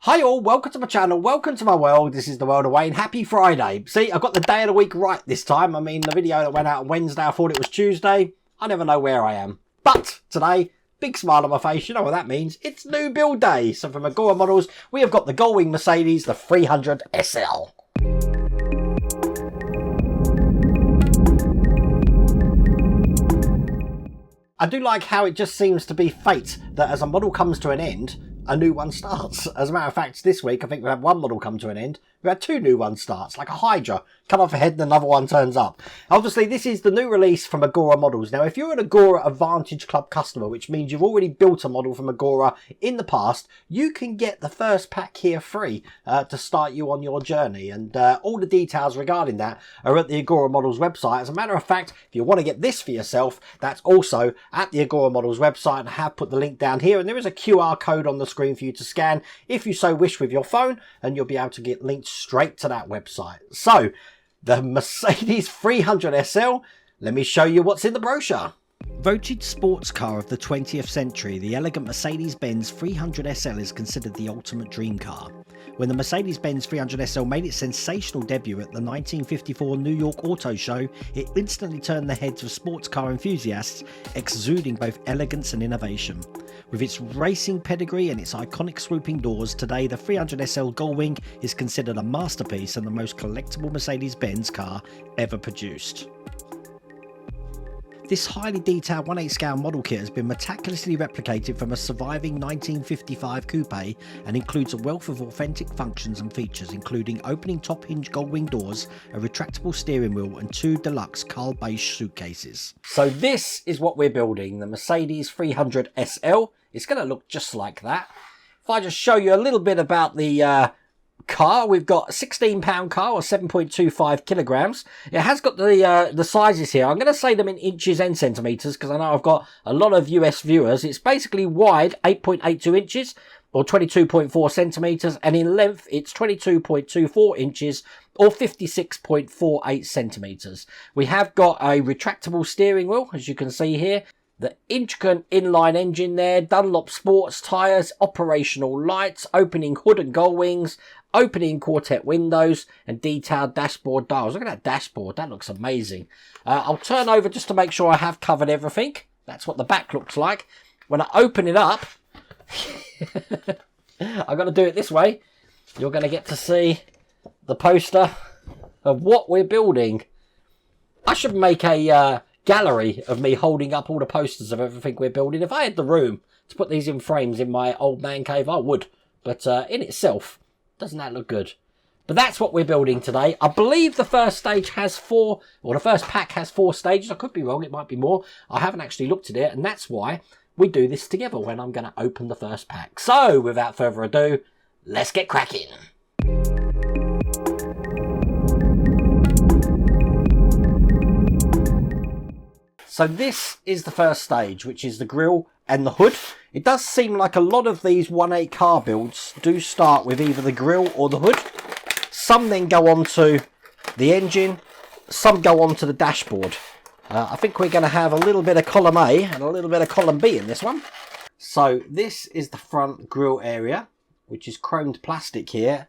Hi all, welcome to my channel, welcome to my world. This is the world of Wayne. Happy Friday. See, I got the day of the week right this time. I mean, the video that went out on Wednesday, I thought it was Tuesday. I never know where I am. But today, big smile on my face, you know what that means. It's new build day. So from Agora Models, we have got the Gullwing Mercedes, the 300SL. I do like how it just seems to be fate that as a model comes to an end, a new one starts. As a matter of fact, this week, I think we've had one model come to an end. We've had two new ones starts, like a Hydra. Come off ahead and another one turns up. Obviously, this is the new release from Agora Models. Now, if you're an Agora Advantage Club customer, which means you've already built a model from Agora in the past, you can get the first pack here free to start you on your journey. And all the details regarding that are at the Agora Models website. As a matter of fact, if you want to get this for yourself, that's also at the Agora Models website. And I have put the link down here. And there is a QR code on the screen for you to scan if you so wish with your phone, and you'll be able to get linked straight to that website. So the Mercedes 300SL, let me show you what's in the brochure. Voted sports car of the 20th century, the elegant Mercedes-Benz 300SL is considered the ultimate dream car. When the Mercedes-Benz 300SL made its sensational debut at the 1954 New York Auto Show, it instantly turned the heads of sports car enthusiasts, exuding both elegance and innovation. With its racing pedigree and its iconic swooping doors, today the 300SL Gullwing is considered a masterpiece and the most collectible Mercedes-Benz car ever produced. This highly detailed 1/8 scale model kit has been meticulously replicated from a surviving 1955 coupe and includes a wealth of authentic functions and features, including opening top hinge Gullwing doors, a retractable steering wheel and two deluxe Carl beige suitcases. So this is what we're building, the Mercedes 300SL. It's going to look just like that. If I just show you a little bit about the car, we've got a 16-pound car or 7.25 kilograms. It has got the sizes here. I'm going to say them in inches and centimeters because I know I've got a lot of US viewers. It's basically wide 8.82 inches or 22.4 centimeters, and in length it's 22.24 inches or 56.48 centimeters. We have got a retractable steering wheel, as you can see here. The intricate inline engine there, Dunlop sports tyres, operational lights, opening hood and gull wings, opening quartet windows and detailed dashboard dials. Look at that dashboard, that looks amazing. I'll turn over just to make sure I have covered everything. That's what the back looks like. When I open it up, I've got to do it this way. You're going to get to see the poster of what we're building. I should make a gallery of me holding up all the posters of everything we're building. If I had the room to put these in frames in my old man cave, I would. But in itself, doesn't that look good? But that's what we're building today. I believe the first stage has four, or the first pack has 4 stages. I could be wrong, it might be more. I haven't actually looked at it, and that's why we do this together when I'm going to open the first pack. So, without further ado, let's get cracking. So this is the first stage, which is the grille and the hood. It does seem like a lot of these 1/8 car builds do start with either the grille or the hood. Some then go on to the engine, some go on to the dashboard. I think we're going to have a little bit of column A and a little bit of column B in this one. So this is the front grille area, which is chromed plastic here.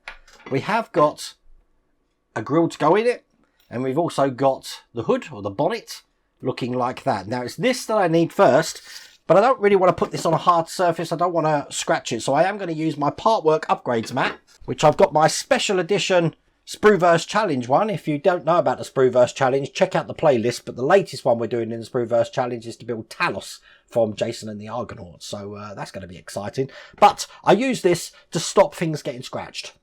We have got a grille to go in it, and we've also got the hood or the bonnet looking like that. Now it's this that I need first, but I don't really want to put this on a hard surface. I don't want to scratch it, so I am going to use my Partwork Upgrades mat, which I've got my special edition Sprueverse Challenge one. If you don't know about the Sprueverse Challenge, check out the playlist, but the latest one we're doing in the Sprueverse Challenge is to build Talos from Jason and the Argonauts, so that's going to be exciting. But I use this to stop things getting scratched.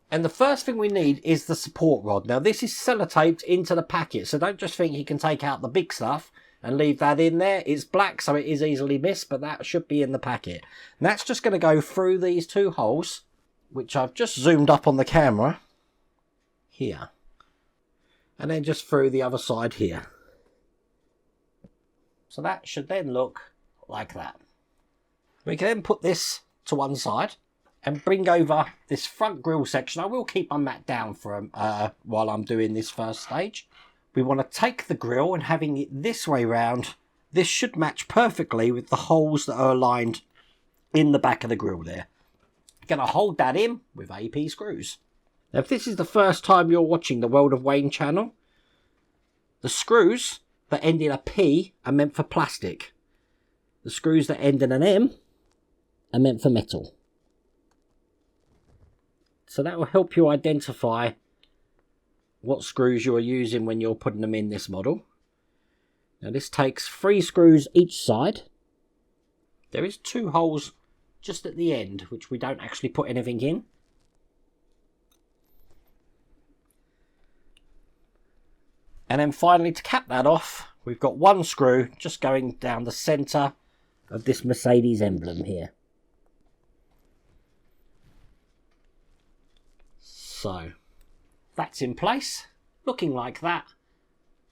And the first thing we need is the support rod. Now this is sellotaped into the packet, so don't just think you can take out the big stuff and leave that in there. It's black, so it is easily missed, but that should be in the packet. And that's just going to go through these 2 holes, which I've just zoomed up on the camera here. And then just through the other side here. So that should then look like that. We can then put this to one side and bring over this front grille section. I will keep my mat down for while I'm doing this first stage. We want to take the grille, and having it this way round, this should match perfectly with the holes that are aligned in the back of the grille there. Going to hold that in with AP screws. Now, if this is the first time you're watching the World of Wayne channel, the screws that end in a P are meant for plastic. The screws that end in an M are meant for metal. So that will help you identify what screws you're using when you're putting them in this model. Now this takes 3 screws each side. There is 2 holes just at the end, which we don't actually put anything in. And then finally, to cap that off, we've got 1 screw just going down the centre of this Mercedes emblem here. So that's in place, looking like that.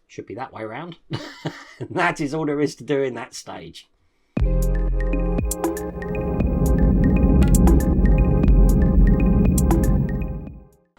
Should be that way around. That is all there is to do in that stage.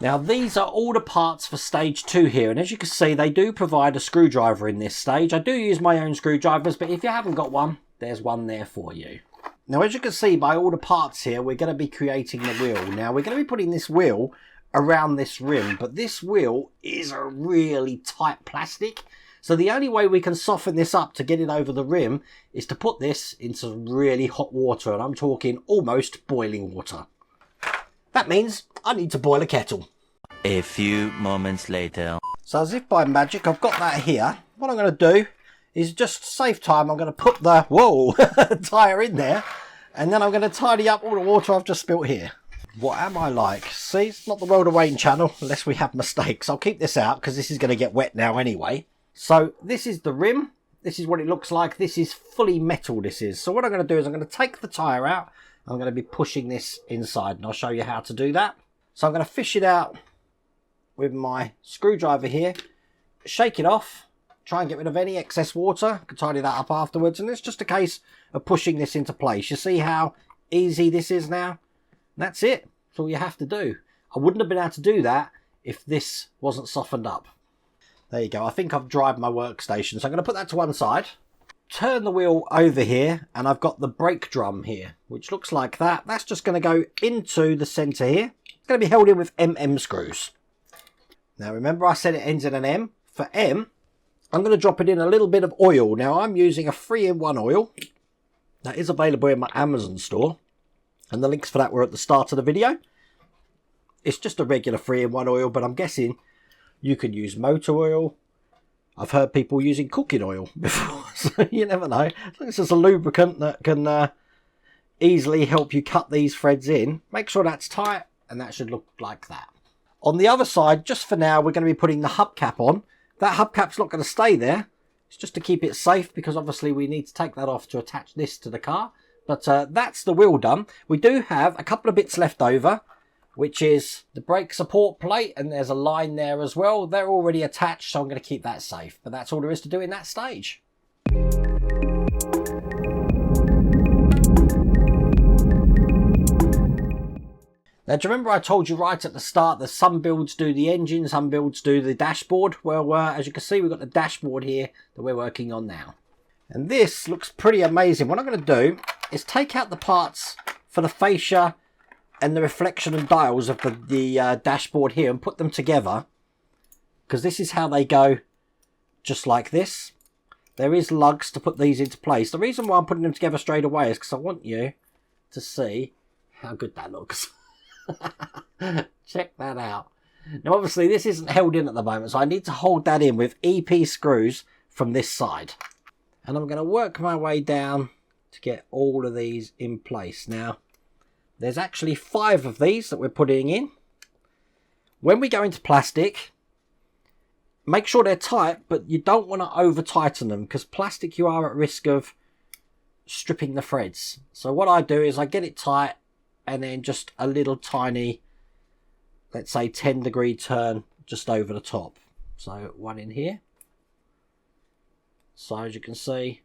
Now these are all the parts for stage 2 here, and as you can see they do provide a screwdriver in this stage. I do use my own screwdrivers, but if you haven't got one, there's one there for you. Now as you can see by all the parts here, we're going to be creating the wheel. Now we're going to be putting this wheel around this rim, but this wheel is a really tight plastic, so the only way we can soften this up to get it over the rim is to put this into really hot water, and I'm talking almost boiling water. That means I need to boil a kettle. A few moments later. So as if by magic, I've got that here. What I'm going to do is, just to save time, I'm going to put the tyre in there, and then I'm going to tidy up all the water I've just spilt here. What am I like? See, it's not the World of Wayne channel unless we have mistakes. I'll keep this out because this is going to get wet now anyway. So this is the rim. This is what it looks like. This is fully metal, this is. So what I'm going to do is I'm going to take the tyre out. I'm going to be pushing this inside, and I'll show you how to do that. So I'm going to fish it out with my screwdriver here, shake it off, try and get rid of any excess water. I can tidy that up afterwards, and it's just a case of pushing this into place. You see how easy this is now? That's it. That's all you have to do. I wouldn't have been able to do that if this wasn't softened up. There you go. I think I've dried my workstation, so I'm going to put that to one side. Turn the wheel over here, and I've got the brake drum here, which looks like that. That's just going to go into the centre here. It's going to be held in with MM screws. Now remember I said it ends in an M. For M, I'm going to drop it in a little bit of oil. Now I'm using a 3-in-1 oil. That is available in my Amazon store, and the links for that were at the start of the video. It's just a regular 3-in-1 oil, but I'm guessing you could use motor oil. I've heard people using cooking oil before, so you never know. This is a lubricant that can easily help you cut these threads in. Make sure that's tight, and that should look like that. On the other side, just for now, we're going to be putting the hubcap on. That hubcap's not going to stay there. It's just to keep it safe, because obviously we need to take that off to attach this to the car. But that's the wheel done. We do have a couple of bits left over, which is the brake support plate, and there's a line there as well. They're already attached, so I'm going to keep that safe. But that's all there is to do in that stage. Now, do you remember I told you right at the start that some builds do the engine, some builds do the dashboard? Well, as you can see, we've got the dashboard here that we're working on now. And this looks pretty amazing. What I'm going to do is take out the parts for the fascia and the reflection and dials of the dashboard here and put them together, because this is how they go, just like this. There is lugs to put these into place. The reason why I'm putting them together straight away is because I want you to see how good that looks. Check that out. Now obviously this isn't held in at the moment, so I need to hold that in with EP screws from this side, and I'm going to work my way down to get all of these in place. Now there's actually 5 of these that we're putting in. When we go into plastic, make sure they're tight, but you don't want to over tighten them, because plastic, you are at risk of stripping the threads. So what I do is I get it tight, and then just a little tiny, let's say 10-degree turn just over the top. So one in here. So as you can see,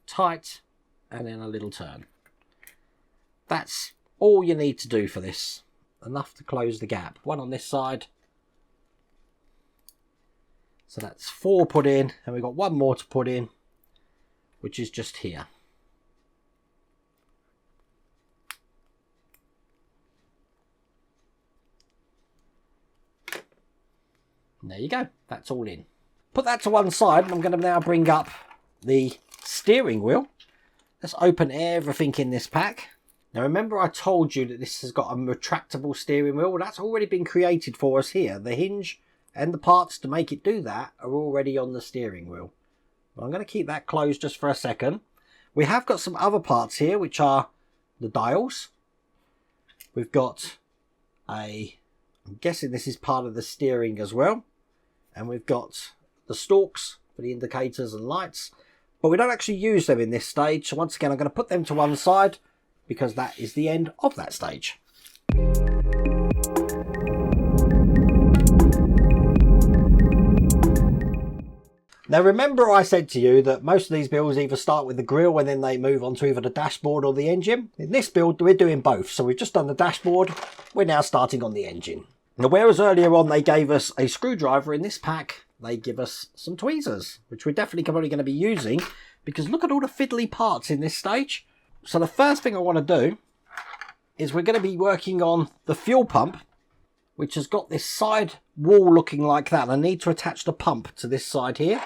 tight, and then a little turn. That's all you need to do for this. Enough to close the gap. One on this side. So that's 4 put in, and we've got 1 more to put in, which is just here. And there you go. That's all in. Put that to one side, and I'm going to now bring up the steering wheel. Let's open everything in this pack. Now remember I told you that this has got a retractable steering wheel. Well, that's already been created for us here. The hinge and the parts to make it do that are already on the steering wheel. I'm going to keep that closed just for a second. We have got some other parts here, which are the dials. We've got I'm guessing this is part of the steering as well. And we've got the stalks for the indicators and lights. But we don't actually use them in this stage. So once again, I'm going to put them to one side because that is the end of that stage. Now remember I said to you that most of these builds either start with the grille and then they move on to either the dashboard or the engine. In this build we're doing both, so we've just done the dashboard, we're now starting on the engine. Now whereas earlier on they gave us a screwdriver, in this pack they give us some tweezers, which we're definitely probably going to be using because look at all the fiddly parts in this stage. So the first thing I want to do is we're going to be working on the fuel pump, which has got this side wall looking like that. I need to attach the pump to this side here.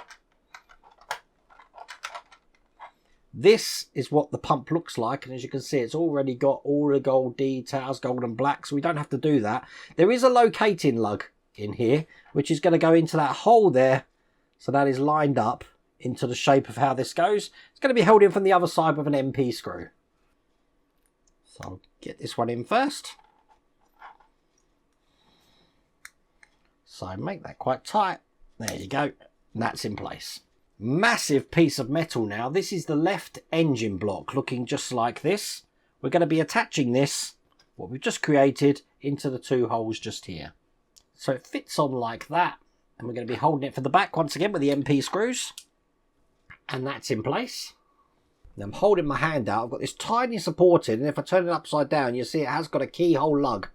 This is what the pump looks like, and as you can see it's already got all the gold details, gold and black, so we don't have to do that. There is a locating lug in here which is going to go into that hole there, so that is lined up into the shape of how this goes. It's going to be held in from the other side with an MP screw. So I'll get this one in first. So make that quite tight. There you go. And that's in place. Massive piece of metal now. This is the left engine block looking just like this. We're going to be attaching this, what we've just created, into the two holes just here. So it fits on like that. And we're going to be holding it for the back once again with the MP screws. And that's in place. Now I'm holding my hand out. I've got this tiny support in, and if I turn it upside down, you see it has got a keyhole lug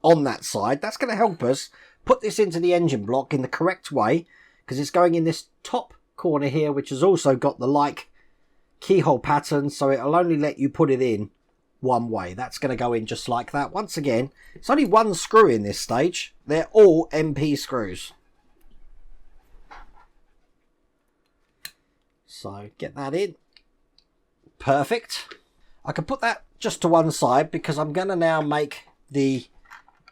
on that side. That's going to help us put this into the engine block in the correct way, because it's going in this top corner here, which has also got the like keyhole pattern, so it'll only let you put it in one way. That's going to go in just like that. Once again, it's only one screw in this stage. They're all MP screws. So get that in. Perfect. I can put that just to one side because I'm going to now make the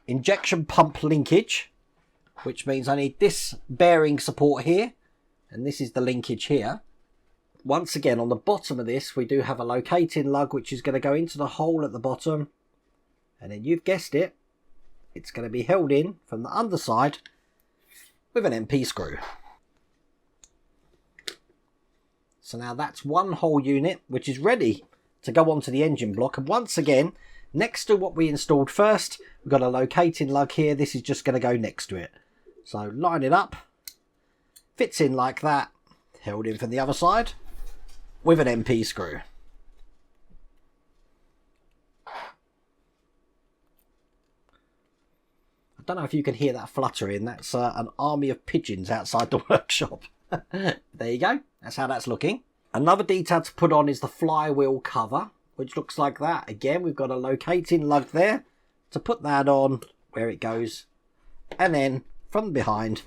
injection pump linkage, which means I need this bearing support here, and this is the linkage here. Once again, on the bottom of this we do have a locating lug which is going to go into the hole at the bottom, and then you've guessed it, it's going to be held in from the underside with an MP screw. So now that's one whole unit which is ready to go onto the engine block, and once again, next to what we installed first, we've got a locating lug here. This is just going to go next to it. So line it up, fits in like that, held in from the other side with an MP screw. I don't know if you can hear that fluttering. That's an army of pigeons outside the workshop. There you go. That's how that's looking. Another detail to put on is the flywheel cover, which looks like that. Again, we've got a locating lug there to put that on where it goes, and then from behind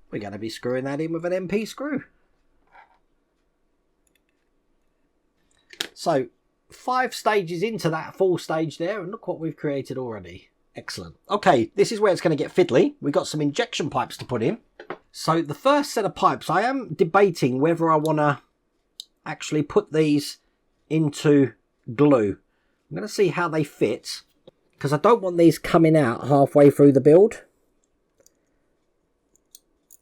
we're going to be screwing that in with an MP screw. So 5 stages into that full stage there, and look what we've created already. Excellent. Okay, this is where it's going to get fiddly. We've got some injection pipes to put in. So the first set of pipes, I am debating whether I want to actually put these into glue. I'm going to see how they fit, because I don't want these coming out halfway through the build.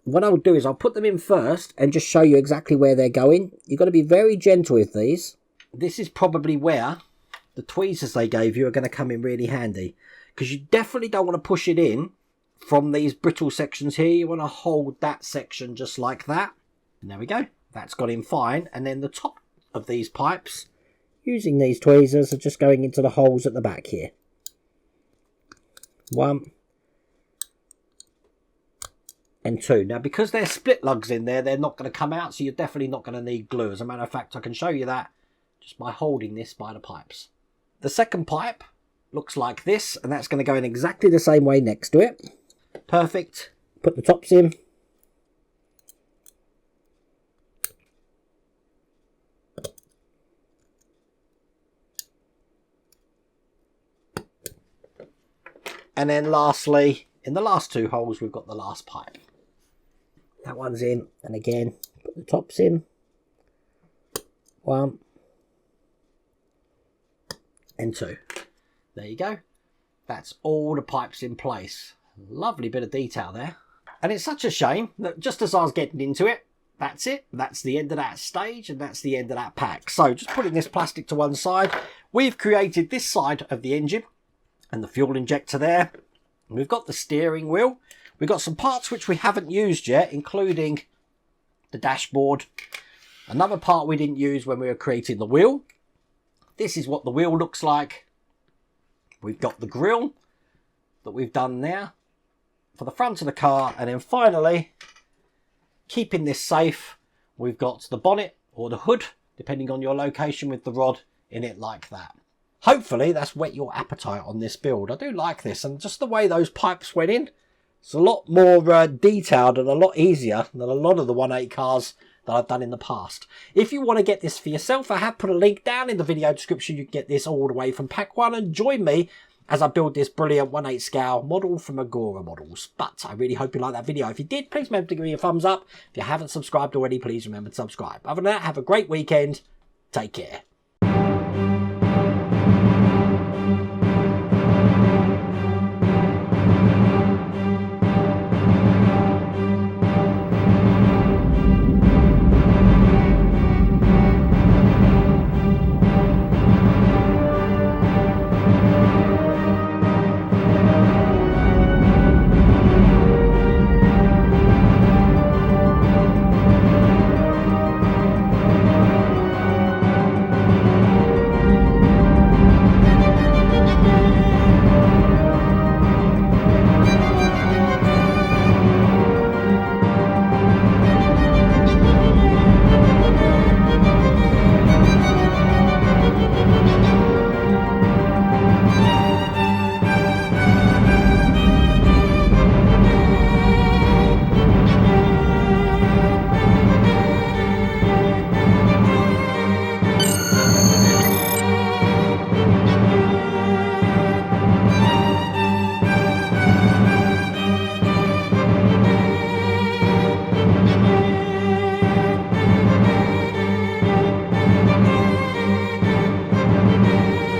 What I'll do is I'll put them in first and just show you exactly where they're going. You've got to be very gentle with these. This is probably where the tweezers they gave you are going to come in really handy, because you definitely don't want to push it in from these brittle sections here. You want to hold that section just like that. And there we go. That's got in fine. And then the top of these pipes, using these tweezers, are just going into the holes at the back here. 1 and 2. Now, because they're split lugs in there, they're not going to come out, so you're definitely not going to need glue. As a matter of fact, I can show you that just by holding this by the pipes. The second pipe looks like this, and that's going to go in exactly the same way next to it. Perfect. Put the tops in. And then lastly, in the last 2 holes, we've got the last pipe. That one's in, and again, put the tops in. 1 and 2. There you go. That's all the pipes in place. Lovely bit of detail there. And it's such a shame that just as I was getting into it, that's it. That's the end of that stage, and that's the end of that pack. So just putting this plastic to one side, we've created this side of the engine and the fuel injector there. We've got the steering wheel. We've got some parts which we haven't used yet, including the dashboard. Another part we didn't use when we were creating the wheel. This is what the wheel looks like. We've got the grille that we've done there for the front of the car. And then finally, keeping this safe, we've got the bonnet or the hood, depending on your location, with the rod in it like that. Hopefully that's whet your appetite on this build. I do like this, and just the way those pipes went in, it's a lot more detailed and a lot easier than a lot of the 1.8 cars that I've done in the past. If you want to get this for yourself, I have put a link down in the video description. You can get this all the way from pack 1 and join me as I build this brilliant 1.8 scale model from Agora Models. But I really hope you liked that video. If you did, please remember to give me a thumbs up. If you haven't subscribed already, please remember to subscribe. Other than that, have a great weekend. Take care.